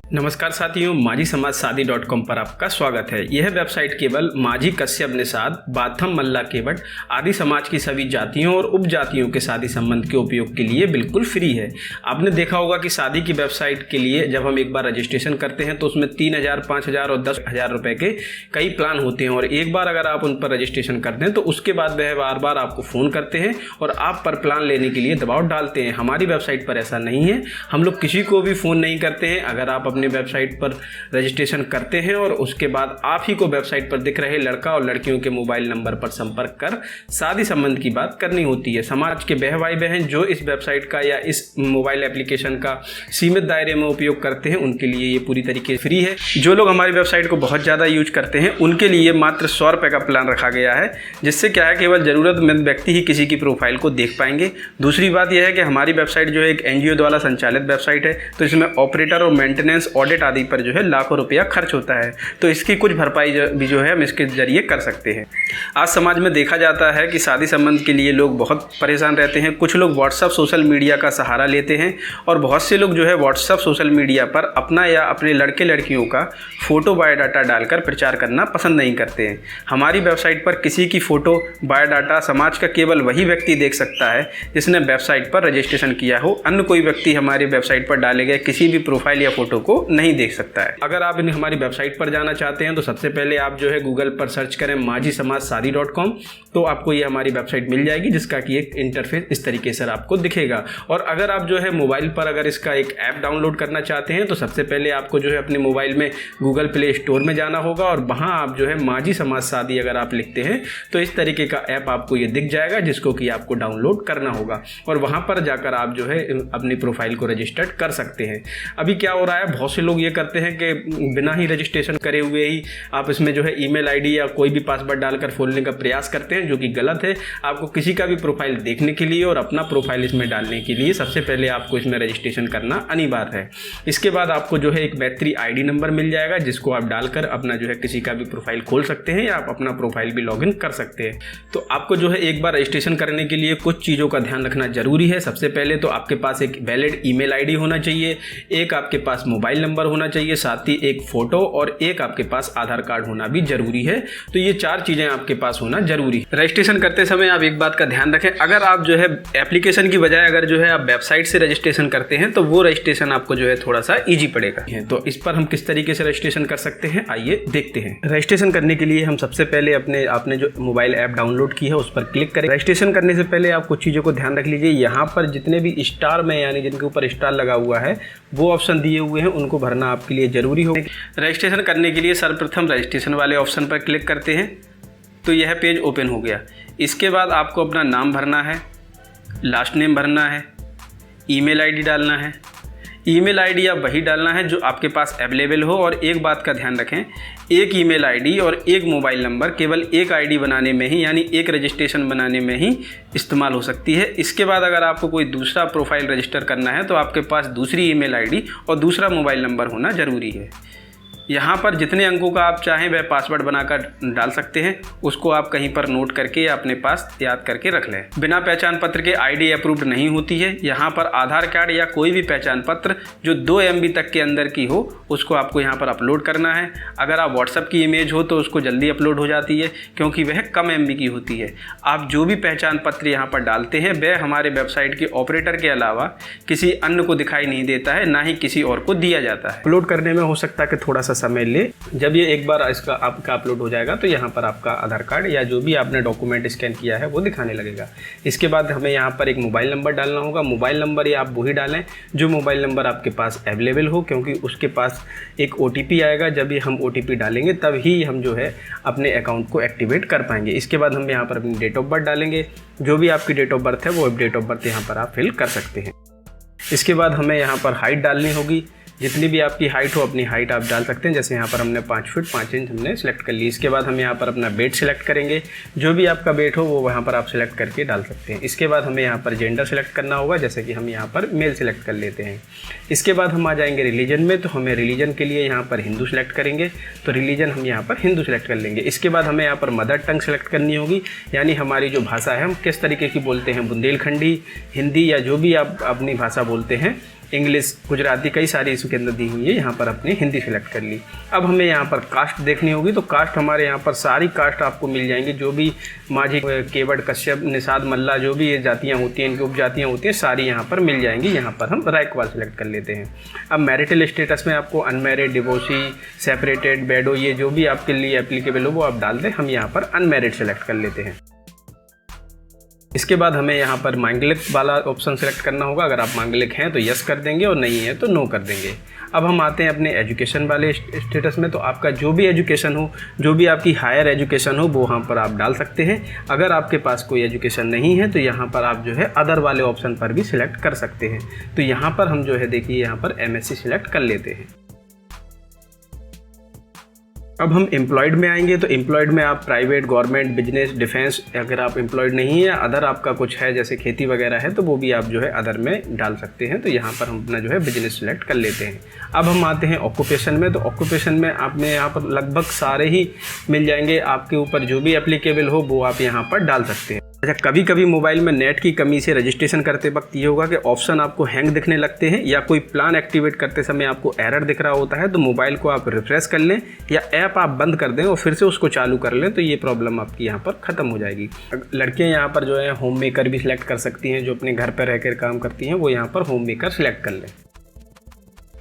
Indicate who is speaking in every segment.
Speaker 1: नमस्कार साथियों, माझी समाज शादी .com पर आपका स्वागत है। यह वेबसाइट केवल माझी कश्यप निषाद बाथम मल्ला केवट आदि समाज की सभी जातियों और उपजातियों के शादी संबंध के उपयोग के लिए बिल्कुल फ्री है। आपने देखा होगा कि शादी की वेबसाइट के लिए जब हम एक बार रजिस्ट्रेशन करते हैं तो उसमें 3,000, 5,000 और 10,000 रुपये के कई प्लान होते हैं और एक बार अगर आप उन पर रजिस्ट्रेशन करते हैं तो उसके बाद वह बार बार आपको फ़ोन करते हैं और आप पर प्लान लेने के लिए दबाव डालते हैं। हमारी वेबसाइट पर ऐसा नहीं है, हम लोग किसी को भी फ़ोन नहीं करते हैं। अगर आप अपने वेबसाइट पर रजिस्ट्रेशन करते हैं और उसके बाद आप ही को वेबसाइट पर दिख रहे लड़का और लड़कियों के मोबाइल नंबर पर संपर्क कर शादी संबंध की बात करनी होती है। समाज के भाई बहन जो इस वेबसाइट का या इस मोबाइल एप्लीकेशन का सीमित दायरे में उपयोग करते हैं उनके लिए ये पूरी तरीके से फ्री है। जो लोग हमारी वेबसाइट को बहुत ज़्यादा यूज करते हैं उनके लिए मात्र 100 रुपये का प्लान रखा गया है, जिससे क्या है केवल ज़रूरतमंद व्यक्ति ही किसी की प्रोफाइल को देख पाएंगे। दूसरी बात यह है कि हमारी वेबसाइट जो है एक NGO द्वारा संचालित वेबसाइट है, तो इसमें ऑपरेटर और मेंटेनेंस ऑडिट आदि पर जो है लाखों रुपया खर्च होता है, तो इसकी कुछ भरपाई भी जो है हम इसके जरिए कर सकते हैं। आज समाज में देखा जाता है कि शादी संबंध के लिए लोग बहुत परेशान रहते हैं। कुछ लोग व्हाट्सएप सोशल मीडिया का सहारा लेते हैं और बहुत से लोग जो है व्हाट्सएप सोशल मीडिया पर अपना या अपने लड़के लड़कियों का फ़ोटो बायोडाटा डालकर प्रचार करना पसंद नहीं करते हैं। हमारी वेबसाइट पर किसी की फ़ोटो बायोडाटा समाज का केवल वही व्यक्ति देख सकता है जिसने वेबसाइट पर रजिस्ट्रेशन किया हो। अन्य कोई व्यक्ति हमारी वेबसाइट पर डाले गए किसी भी प्रोफाइल या फ़ोटो को नहीं देख सकता है। अगर आप हमारी वेबसाइट पर जाना चाहते हैं तो सबसे पहले आप जो है गूगल पर सर्च करें माझी समाज शादी .com, तो आपको ये हमारी वेबसाइट मिल जाएगी जिसका कि एक इंटरफेस इस तरीके से आपको दिखेगा। और अगर आप जो है मोबाइल पर अगर इसका एक ऐप डाउनलोड करना चाहते हैं तो सबसे पहले आपको जो है अपने मोबाइल में गूगल प्ले स्टोर में जाना होगा और वहाँ आप जो है माझी समाज शादी अगर आप लिखते हैं तो इस तरीके का ऐप आपको ये दिख जाएगा जिसको कि आपको डाउनलोड करना होगा और वहाँ पर जाकर आप जो है अपनी प्रोफाइल को रजिस्टर्ड कर सकते हैं। अभी क्या हो रहा है, बहुत से लोग ये करते हैं कि बिना ही रजिस्ट्रेशन करे हुए ही आप इसमें जो है ईमेल आईडी या कोई भी पासवर्ड डालकर खोलने का प्रयास करते हैं, जो कि गलत है। आपको किसी का भी प्रोफाइल देखने के लिए और अपना प्रोफाइल इसमें डालने के लिए सबसे पहले आपको इसमें रजिस्ट्रेशन करना अनिवार्य है। इसके बाद आपको जो है एक बैटरी ID नंबर मिल जाएगा जिसको आप डालकर अपना जो है किसी का भी प्रोफाइल खोल सकते हैं या आप अपना प्रोफाइल भी लॉगिन कर सकते हैं। तो आपको जो है एक बार रजिस्ट्रेशन करने के लिए कुछ चीज़ों का ध्यान रखना जरूरी है। सबसे पहले तो आपके पास एक वैलिड ईमेल आईडी होना चाहिए, एक आपके पास मोबाइल नंबर होना चाहिए, साथ ही एक फ़ोटो और एक आपके पास आधार कार्ड होना भी जरूरी है। तो ये 4 चीज़ें आपके पास होना जरूरी है। रजिस्ट्रेशन करते समय आप एक बात का ध्यान रखें, अगर आप जो है एप्लीकेशन की बजाय अगर जो है आप वेबसाइट से रजिस्ट्रेशन करते हैं तो वो रजिस्ट्रेशन आपको जो है थोड़ा सा ईजी पड़ेगा। तो इस पर हम किस तरीके से रजिस्ट्रेशन कर सकते हैं आइए देखते हैं। रजिस्ट्रेशन करने के लिए हम सबसे पहले आपने जो मोबाइल ऐप डाउनलोड की है उस पर क्लिक करें। रजिस्ट्रेशन करने से पहले आप कुछ चीज़ों को ध्यान रख लीजिए। यहाँ पर जितने भी स्टार में यानी जिनके ऊपर स्टार लगा हुआ है वो ऑप्शन दिए हुए हैं, उनको भरना आपके लिए ज़रूरी हो। रजिस्ट्रेशन करने के लिए सर्वप्रथम रजिस्ट्रेशन वाले ऑप्शन पर क्लिक करते हैं तो यह पेज ओपन हो गया। इसके बाद आपको अपना नाम भरना है, लास्ट नेम भरना है, ईमेल आईडी डालना है। ईमेल आईडी आप वही डालना है जो आपके पास अवेलेबल हो और एक बात का ध्यान रखें, एक ईमेल आईडी और एक मोबाइल नंबर केवल एक आईडी बनाने में ही यानी एक रजिस्ट्रेशन बनाने में ही इस्तेमाल हो सकती है। इसके बाद अगर आपको कोई दूसरा प्रोफाइल रजिस्टर करना है तो आपके पास दूसरी ईमेल आईडी और दूसरा मोबाइल नंबर होना ज़रूरी है। यहाँ पर जितने अंकों का आप चाहें वह पासवर्ड बनाकर डाल सकते हैं, उसको आप कहीं पर नोट करके या अपने पास याद करके रख लें। बिना पहचान पत्र के ID अप्रूव्ड नहीं होती है। यहाँ पर आधार कार्ड या कोई भी पहचान पत्र जो 2 MB तक के अंदर की हो उसको आपको यहाँ पर अपलोड करना है। अगर आप व्हाट्सएप की इमेज हो तो उसको जल्दी अपलोड हो जाती है क्योंकि वह कम MB की होती है। आप जो भी पहचान पत्र यहाँ पर डालते हैं वह हमारे वेबसाइट के ऑपरेटर के अलावा किसी अन्य को दिखाई नहीं देता है, ना ही किसी और को दिया जाता है। अपलोड करने में हो सकता है कि थोड़ा सा समय ले। जब ये एक बार इसका आपका अपलोड हो जाएगा तो यहाँ पर आपका आधार कार्ड या जो भी आपने डॉक्यूमेंट स्कैन किया है वो दिखाने लगेगा। इसके बाद हमें यहाँ पर एक मोबाइल नंबर डालना होगा। मोबाइल नंबर ये आप वही डालें जो मोबाइल नंबर आपके पास अवेलेबल हो, क्योंकि उसके पास एक OTP आएगा। जब ये हम OTP डालेंगे तब ही हम जो है अपने अकाउंट को एक्टिवेट कर पाएंगे। इसके बाद हम यहाँ पर अपनी डेट ऑफ बर्थ डालेंगे। जो भी आपकी डेट ऑफ बर्थ है वो डेट ऑफ बर्थ यहाँ पर आप फिल कर सकते हैं। इसके बाद हमें यहाँ पर हाइट डालनी होगी। जितनी भी आपकी हाइट हो अपनी हाइट आप डाल सकते हैं। जैसे यहाँ पर हमने 5 फीट 5 इंच हमने सेलेक्ट कर ली। इसके बाद हम यहाँ पर अपना वेट सेलेक्ट करेंगे। जो भी आपका वेट हो वो वहाँ पर आप सेलेक्ट करके डाल सकते हैं। इसके बाद हमें यहाँ पर जेंडर सेलेक्ट करना होगा, जैसे कि हम यहाँ पर मेल सेलेक्ट कर लेते हैं। इसके बाद हम आ जाएंगे रिलीजन में, तो हमें रिलीजन के लिए यहाँ पर हिंदू सेलेक्ट करेंगे, तो रिलीजन हम यहाँ पर हिंदू सेलेक्ट कर लेंगे। इसके बाद हमें यहाँ पर मदर टंग सेलेक्ट करनी होगी, यानी हमारी जो भाषा है हम किस तरीके की बोलते हैं, बुंदेलखंडी, हिंदी या जो भी आप अपनी भाषा बोलते हैं इंग्लिश, गुजराती, कई सारी इसके अंदर दी हुई है। यहाँ पर अपने हिंदी सेलेक्ट कर ली। अब हमें यहाँ पर कास्ट देखनी होगी, तो कास्ट हमारे यहाँ पर सारी कास्ट आपको मिल जाएंगी, जो भी माझी, केवट, कश्यप, निषाद, मल्ला, जो भी ये जातियाँ होती हैं, इनकी उपजातियाँ होती हैं, सारी यहाँ पर मिल जाएंगी। यहाँ पर हम रायकवाल सेलेक्ट कर लेते हैं। अब मैरिटल स्टेटस में आपको अनमैरिड, डिवोर्सी, सेपरेटेड, बेडो, ये जो भी आपके लिए एप्लीकेबल हो वो आप डाल दें। हम यहाँ पर अनमैरिड सेलेक्ट कर लेते हैं। इसके बाद हमें यहाँ पर मांगलिक वाला ऑप्शन सेलेक्ट करना होगा। अगर आप मांगलिक हैं तो यस कर देंगे और नहीं है तो नो कर देंगे। अब हम आते हैं अपने एजुकेशन वाले स्टेटस में। तो आपका जो भी एजुकेशन हो, जो भी आपकी हायर एजुकेशन हो, वो वहाँ पर आप डाल सकते हैं। अगर आपके पास कोई एजुकेशन नहीं है तो यहाँ पर आप जो है अदर वाले ऑप्शन पर भी सिलेक्ट कर सकते हैं। तो यहाँ पर हम जो है देखिए यहाँ पर MSc सिलेक्ट कर लेते हैं। अब हम एम्प्लॉयड में आएंगे। तो एम्प्लॉयड में आप प्राइवेट, गवर्नमेंट, बिजनेस, डिफेंस, अगर आप एम्प्लॉयड नहीं है, अदर आपका कुछ है जैसे खेती वगैरह है, तो वो भी आप जो है अदर में डाल सकते हैं। तो यहाँ पर हम अपना जो है बिजनेस सेलेक्ट कर लेते हैं। अब हम आते हैं ऑक्यूपेशन में। तो ऑक्यूपेशन में आपने यहाँ पर लगभग सारे ही मिल जाएंगे, आपके ऊपर जो भी एप्लीकेबल हो वो आप यहाँ पर डाल सकते हैं। अच्छा, कभी कभी मोबाइल में नेट की कमी से रजिस्ट्रेशन करते वक्त ये होगा कि ऑप्शन आपको हैंग दिखने लगते हैं या कोई प्लान एक्टिवेट करते समय आपको एरर दिख रहा होता है। तो मोबाइल को आप रिफ्रेश कर लें या ऐप आप बंद कर दें और फिर से उसको चालू कर लें, तो ये प्रॉब्लम आपकी यहाँ पर ख़त्म हो जाएगी। लड़कियाँ यहाँ पर जो है होम मेकर भी सिलेक्ट कर सकती हैं, जो अपने घर पर रहकर काम करती हैं, वो यहाँ पर होम मेकर सिलेक्ट कर लें।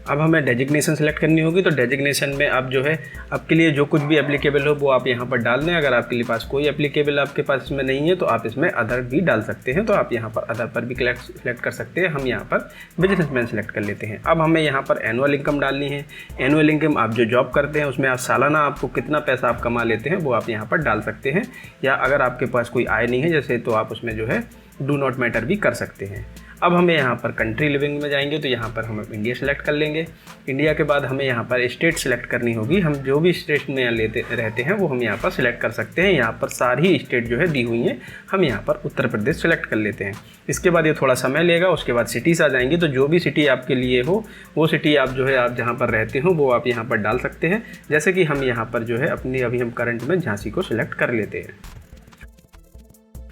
Speaker 1: अब हमें डेजिग्नेशन सेलेक्ट करनी होगी। तो डेजिग्नेशन में आप जो है आपके लिए जो कुछ भी एप्लीकेबल हो वो आप यहाँ पर डाल दें। अगर आपके लिए पास कोई एप्लीकेबल आपके पास इसमें नहीं है तो आप इसमें अदर भी डाल सकते हैं। तो आप यहाँ पर अदर पर भी सिलेक्ट कर सकते हैं। हम यहाँ पर बिजनेसमैन सेलेक्ट कर लेते हैं। अब हमें यहाँ पर एनुअल इनकम डालनी है। एनुअल इनकम आप जो जॉब करते हैं उसमें आप सालाना आपको कितना पैसा आप कमा लेते हैं वो आप यहाँ पर डाल सकते हैं। या अगर आपके पास कोई आय नहीं है जैसे, तो आप उसमें जो है डू नॉट मैटर भी कर सकते हैं। अब हमें यहाँ पर कंट्री लिविंग में जाएंगे। तो यहाँ पर हम इंडिया सेलेक्ट कर लेंगे। इंडिया के बाद हमें यहाँ पर स्टेट सेलेक्ट करनी होगी। हम जो भी स्टेट में रहते हैं वो हम यहाँ पर सिलेक्ट कर सकते हैं। यहाँ पर सारी स्टेट जो है दी हुई हैं। हम यहाँ पर उत्तर प्रदेश सेलेक्ट कर लेते हैं। इसके बाद ये थोड़ा समय लेगा, उसके बाद सिटीज़ आ जाएंगी। तो जो भी सिटी आपके लिए हो वो सिटी आप जो है आप जहाँ पर रहते हो वो आप यहाँ पर डाल सकते हैं। जैसे कि हम यहाँ पर जो है अपनी अभी हम करंट में झांसी को सिलेक्ट कर लेते हैं।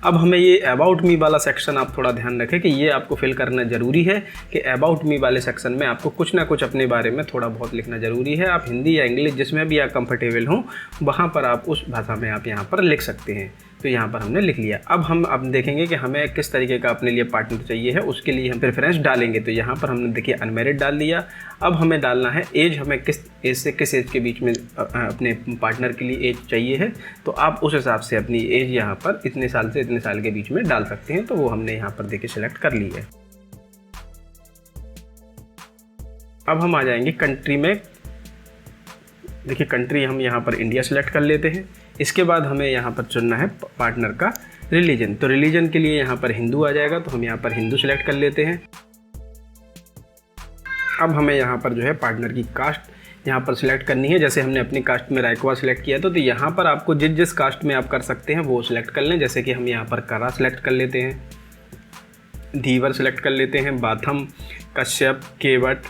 Speaker 1: अब हमें ये अबाउट मी वाला सेक्शन आप थोड़ा ध्यान रखें कि ये आपको फिल करना ज़रूरी है कि अबाउट मी वाले सेक्शन में आपको कुछ ना कुछ अपने बारे में थोड़ा बहुत लिखना ज़रूरी है। आप हिंदी या इंग्लिश जिसमें भी आप कंफर्टेबल हों वहाँ पर आप उस भाषा में आप यहाँ पर लिख सकते हैं। तो यहाँ पर हमने लिख लिया। अब देखेंगे कि हमें किस तरीके का अपने लिए पार्टनर चाहिए है, उसके लिए हम प्रेफरेंस डालेंगे। तो यहाँ पर हमने देखिए अनमैरिड डाल दिया। अब हमें डालना है एज, हमें किस एज से किस एज के बीच में अपने पार्टनर के लिए एज चाहिए है। तो आप उस हिसाब से अपनी एज यहाँ पर इतने साल से इतने साल के बीच में डाल सकते हैं। तो वो हमने यहाँ पर देखिए सिलेक्ट कर ली है। अब हम आ जाएंगे कंट्री में। देखिए कंट्री हम यहाँ पर इंडिया सेलेक्ट कर लेते हैं। इसके बाद हमें यहाँ पर चुनना है पार्टनर का रिलीजन। तो रिलीजन के लिए यहाँ पर हिंदू आ जाएगा। तो हम यहाँ पर हिंदू सेलेक्ट कर लेते हैं। अब हमें यहाँ पर जो है पार्टनर की कास्ट यहाँ पर सिलेक्ट करनी है। जैसे हमने अपनी कास्ट में रायकवाल सिलेक्ट किया था, तो यहाँ पर आपको जिस कास्ट में आप कर सकते हैं वो सिलेक्ट कर लें। जैसे कि हम यहाँ पर करा सिलेक्ट कर लेते हैं, धीवर सेलेक्ट कर लेते हैं, बाथम, कश्यप, केवट,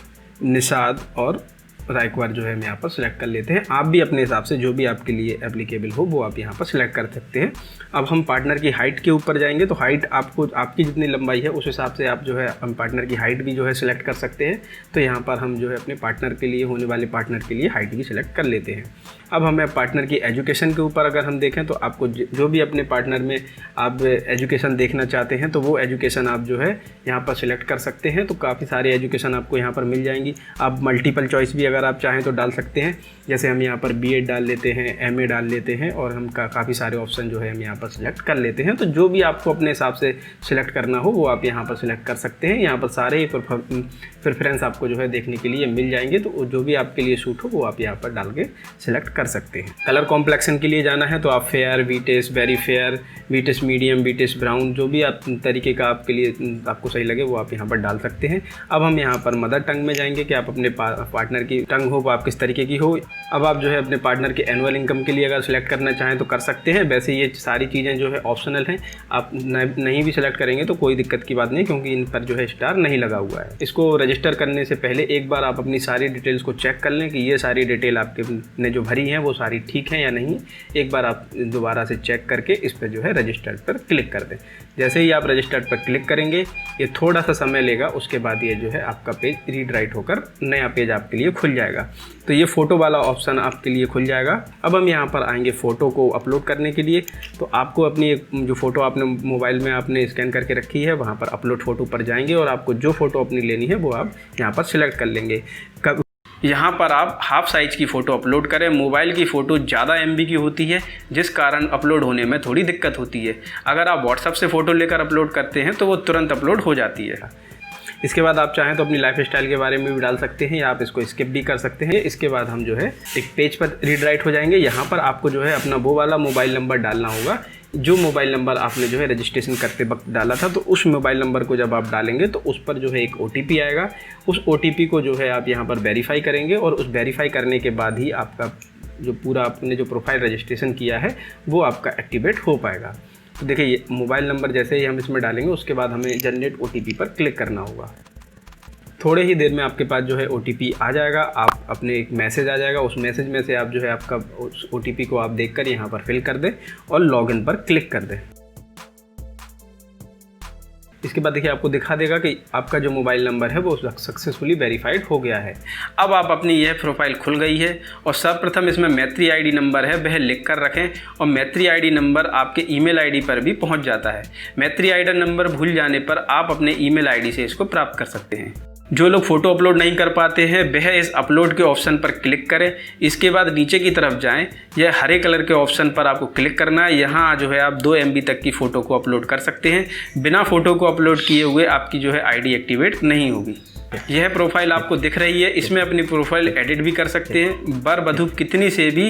Speaker 1: निषाद और रायकवाल जो है हम यहाँ पर सिलेक्ट कर लेते हैं। आप भी अपने हिसाब से जो भी आपके लिए एप्लीकेबल हो वो आप यहाँ पर सिलेक्ट कर सकते हैं। अब हम पार्टनर की हाइट के ऊपर जाएंगे। तो हाइट आपको आपकी जितनी लंबाई है उस हिसाब से आप जो है हम पार्टनर की हाइट भी जो है सिलेक्ट कर सकते हैं। तो यहाँ पर हम जो है अपने पार्टनर के लिए होने वाले पार्टनर के लिए हाइट भी सिलेक्ट कर लेते हैं। अब हमें पार्टनर की एजुकेशन के ऊपर अगर हम देखें तो आपको जो भी अपने पार्टनर में आप एजुकेशन देखना चाहते हैं तो वो एजुकेशन आप जो है यहाँ पर सिलेक्ट कर सकते हैं। तो काफ़ी सारी एजुकेशन आपको यहाँ पर मिल जाएंगी। आप मल्टीपल चॉइस भी अगर आप चाहें तो डाल सकते हैं। जैसे हम यहाँ पर BEd डाल लेते हैं, MA डाल लेते हैं और हम काफ़ी सारे ऑप्शन जो है हम यहाँ पर सिलेक्ट कर लेते हैं। तो जो भी आपको अपने हिसाब से सिलेक्ट करना हो वो आप यहाँ पर सिलेक्ट कर सकते हैं। यहाँ पर सारे ही प्रेफरेंस आपको जो है देखने के लिए मिल जाएंगे। तो जो भी आपके लिए सूट हो वो आप यहाँ पर डाल के सिलेक्ट कर सकते हैं। कलर कॉम्प्लेक्शन के लिए जाना है तो आप fair, wheatish, very fair, wheatish medium, wheatish brown, जो भी आप तरीके का आपके लिए आपको सही लगे वो आप यहाँ पर डाल सकते हैं। अब हम यहाँ पर मदर टंग में जाएंगे कि आप अपने पार्टनर की टंग हो वो आप किस तरीके की हो। अब आप जो है अपने पार्टनर के एनुअल इनकम के लिए अगर सिलेक्ट करना चाहें तो कर सकते हैं। वैसे ये सारी चीज़ें जो है ऑप्शनल हैं, आप नहीं भी सिलेक्ट करेंगे तो कोई दिक्कत की बात नहीं, क्योंकि इन पर जो है स्टार नहीं लगा हुआ है। इसको रजिस्टर करने से पहले एक बार आप अपनी सारी डिटेल्स को चेक कर लें कि ये सारी डिटेल आपके ने जो भरी गई हैं वो सारी ठीक हैं या नहीं, एक बार आप दोबारा से चेक करके इस पर जो है रजिस्टर्ड पर क्लिक कर दें। जैसे ही आप रजिस्टर्ड पर क्लिक करेंगे ये थोड़ा सा समय लेगा, उसके बाद ये जो है आपका पेज रीड राइट होकर नया पेज आपके लिए खुल जाएगा। तो ये फ़ोटो वाला ऑप्शन आपके लिए खुल जाएगा। अब हम यहाँ पर आएंगे फ़ोटो को अपलोड करने के लिए। तो आपको अपनी जो फ़ोटो आपने मोबाइल में आपने स्कैन करके रखी है वहाँ पर अपलोड फ़ोटो पर जाएंगे और आपको जो फ़ोटो अपनी लेनी है वो आप यहाँ पर सिलेक्ट कर लेंगे। यहाँ पर आप हाफ साइज़ की फ़ोटो अपलोड करें। मोबाइल की फ़ोटो ज़्यादा MB की होती है जिस कारण अपलोड होने में थोड़ी दिक्कत होती है। अगर आप व्हाट्सएप से फ़ोटो लेकर अपलोड करते हैं तो वो तुरंत अपलोड हो जाती है। इसके बाद आप चाहें तो अपनी लाइफ स्टाइल के बारे में भी डाल सकते हैं या आप इसको स्किप भी कर सकते हैं। इसके बाद हम जो है एक पेज पर रीड राइट हो जाएंगे। यहाँ पर आपको जो है अपना वो वाला मोबाइल नंबर डालना होगा जो मोबाइल नंबर आपने जो है रजिस्ट्रेशन करते वक्त डाला था। तो उस मोबाइल नंबर को जब आप डालेंगे तो उस पर जो है एक OTP आएगा। उस OTP को जो है आप यहाँ पर वेरीफाई करेंगे और उस वेरीफाई करने के बाद ही आपका जो पूरा आपने जो प्रोफाइल रजिस्ट्रेशन किया है वो आपका एक्टिवेट हो पाएगा। तो देखिए ये मोबाइल नंबर जैसे ही हम इसमें डालेंगे उसके बाद हमें जनरेट OTP पर क्लिक करना होगा। थोड़े ही देर में आपके पास जो है OTP आ जाएगा। आप अपने एक मैसेज आ जाएगा, उस मैसेज में से आप जो है आपका उस OTP को आप देखकर यहाँ पर फिल कर दें और लॉगिन पर क्लिक कर दें। इसके बाद देखिए आपको दिखा देगा कि आपका जो मोबाइल नंबर है वो सक्सेसफुली वेरीफाइड हो गया है। अब आप अपनी यह प्रोफाइल खुल गई है और सर्वप्रथम इसमें मैत्री ID नंबर है वह लिख कर रखें और मैत्री ID नंबर आपके ईमेल ID पर भी पहुंच जाता है। मैत्री ID नंबर भूल जाने पर आप अपने ईमेल ID से इसको प्राप्त कर सकते हैं। जो लोग फ़ोटो अपलोड नहीं कर पाते हैं वह इस अपलोड के ऑप्शन पर क्लिक करें। इसके बाद नीचे की तरफ जाएं, यह हरे कलर के ऑप्शन पर आपको क्लिक करना है। यहाँ जो है आप 2 MB तक की फ़ोटो को अपलोड कर सकते हैं। बिना फ़ोटो को अपलोड किए हुए आपकी जो है ID एक्टिवेट नहीं होगी। यह प्रोफाइल आपको दिख रही है, इसमें अपनी प्रोफाइल एडिट भी कर सकते हैं। वर वधू कितनी से भी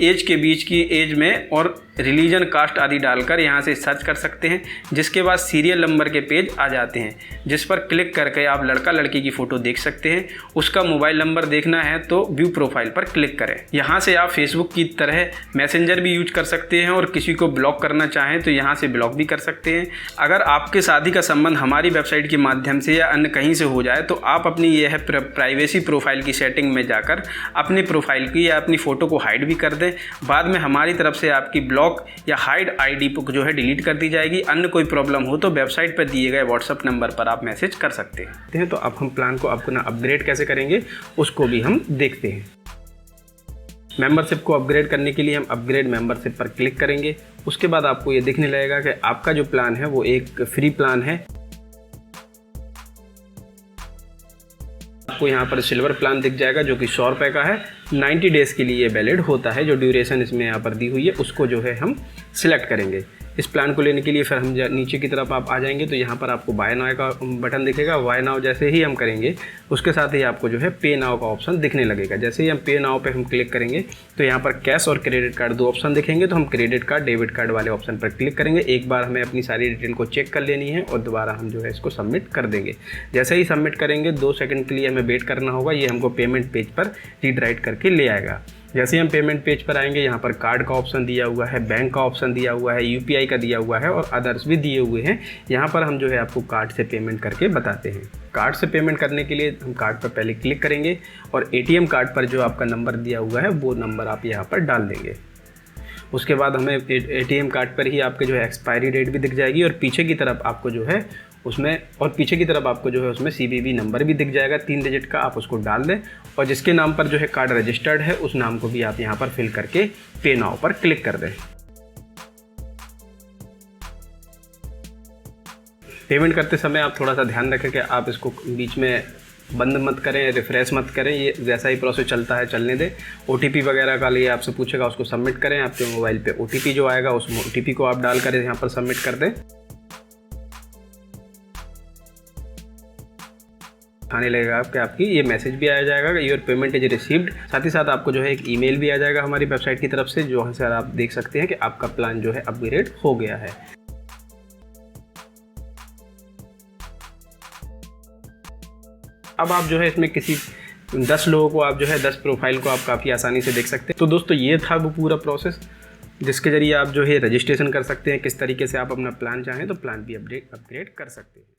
Speaker 1: एज के बीच की एज में और रिलीजन कास्ट आदि डालकर यहाँ से सर्च कर सकते हैं, जिसके बाद सीरियल नंबर के पेज आ जाते हैं जिस पर क्लिक करके आप लड़का लड़की की फ़ोटो देख सकते हैं। उसका मोबाइल नंबर देखना है तो व्यू प्रोफाइल पर क्लिक करें। यहाँ से आप फेसबुक की तरह मैसेंजर भी यूज कर सकते हैं और किसी को ब्लॉक करना चाहें तो यहाँ से ब्लॉक भी कर सकते हैं। अगर आपके शादी का संबंध हमारी वेबसाइट के माध्यम से या अन्य कहीं से हो जाए तो आप अपनी यह प्राइवेसी प्रोफाइल की सेटिंग में जाकर अपनी प्रोफाइल की या अपनी फ़ोटो को हाइड भी कर दें। बाद में हमारी तरफ से आपकी ब्लॉक या हाइड ID जो है डिलीट कर दी जाएगी। अन्य कोई प्रॉब्लम हो तो वेबसाइट पर दिए गए व्हाट्सएप नंबर पर आप मैसेज कर सकते हैं। तो अब हम प्लान को अपना अपग्रेड कैसे करेंगे उसको भी हम देखते हैं। मेंबरशिप को अपग्रेड करने के लिए हम अपग्रेड मेंबरशिप पर क्लिक करेंगे। उसके बाद आपको ये दिखने लगेगा कि आपका जो प्लान है वो एक फ्री प्लान है। आपको यहाँ पर सिल्वर प्लान दिख जाएगा जो कि 100 रुपये का है। 90 डेज़ के लिए वैलिड होता है। जो ड्यूरेशन इसमें यहाँ पर दी हुई है उसको जो है हम सिलेक्ट करेंगे। इस प्लान को लेने के लिए फिर हम नीचे की तरफ आप आ जाएंगे तो यहाँ पर आपको बाय नाउ का बटन दिखेगा। बाय नाउ जैसे ही हम करेंगे उसके साथ ही आपको जो है पे नाउ का ऑप्शन दिखने लगेगा। जैसे ही हम पे नाउ पे हम क्लिक करेंगे तो यहाँ पर कैश और क्रेडिट कार्ड 2 ऑप्शन दिखेंगे। तो हम क्रेडिट कार्ड डेबिट कार्ड वाले ऑप्शन पर क्लिक करेंगे। एक बार हमें अपनी सारी डिटेल को चेक कर लेनी है और दोबारा हम जो है इसको सबमिट कर देंगे। जैसे ही सबमिट करेंगे 2 सेकंड के लिए हमें वेट करना होगा। ये हमको पेमेंट पेज पर रीड राइट करके ले आएगा। जैसे ही हम पेमेंट पेज पर आएंगे यहाँ पर कार्ड का ऑप्शन दिया हुआ है, बैंक का ऑप्शन दिया हुआ है, UPI का दिया हुआ है और अदर्स भी दिए हुए हैं। यहाँ पर हम जो है आपको कार्ड से पेमेंट करके बताते हैं। कार्ड से पेमेंट करने के लिए हम कार्ड पर पहले क्लिक करेंगे और ATM कार्ड पर जो आपका नंबर दिया हुआ है वो नंबर आप यहाँ पर डाल देंगे। उसके बाद हमें ATM कार्ड पर ही आपके जो है एक्सपायरी डेट भी दिख जाएगी और पीछे की तरफ आपको जो है उसमें उसमें CVV नंबर भी दिख जाएगा 3 डिजिट का। आप उसको डाल दें और जिसके नाम पर जो है कार्ड रजिस्टर्ड है उस नाम को भी आप यहाँ पर फिल करके पे नाउ पर क्लिक कर दें। पेमेंट करते समय आप थोड़ा सा ध्यान रखें कि आप इसको बीच में बंद मत करें, रिफ्रेश मत करें। ये जैसा ही प्रोसेस चलता है चलने दें। OTP वगैरह का लिए आपसे पूछेगा उसको सबमिट करें। आपके मोबाइल पे OTP जो आएगा उस OTP को आप डाल कर यहाँ पर सबमिट कर दें। आने लगेगा आपकी ये मैसेज भी आ जाएगा कि योर पेमेंट इज रिसीव्ड। साथ ही साथ आपको जो है एक ईमेल भी आ जाएगा हमारी वेबसाइट की तरफ से जो सर आप देख सकते हैं कि आपका प्लान जो है अपग्रेड हो गया है। अब आप जो है इसमें किसी 10 लोगों को आप जो है 10 प्रोफाइल को आप काफ़ी आसानी से देख सकते हैं। तो दोस्तों ये था वो पूरा प्रोसेस जिसके ज़रिए आप जो है रजिस्ट्रेशन कर सकते हैं। किस तरीके से आप अपना प्लान चाहें तो प्लान भी अपग्रेड कर सकते हैं।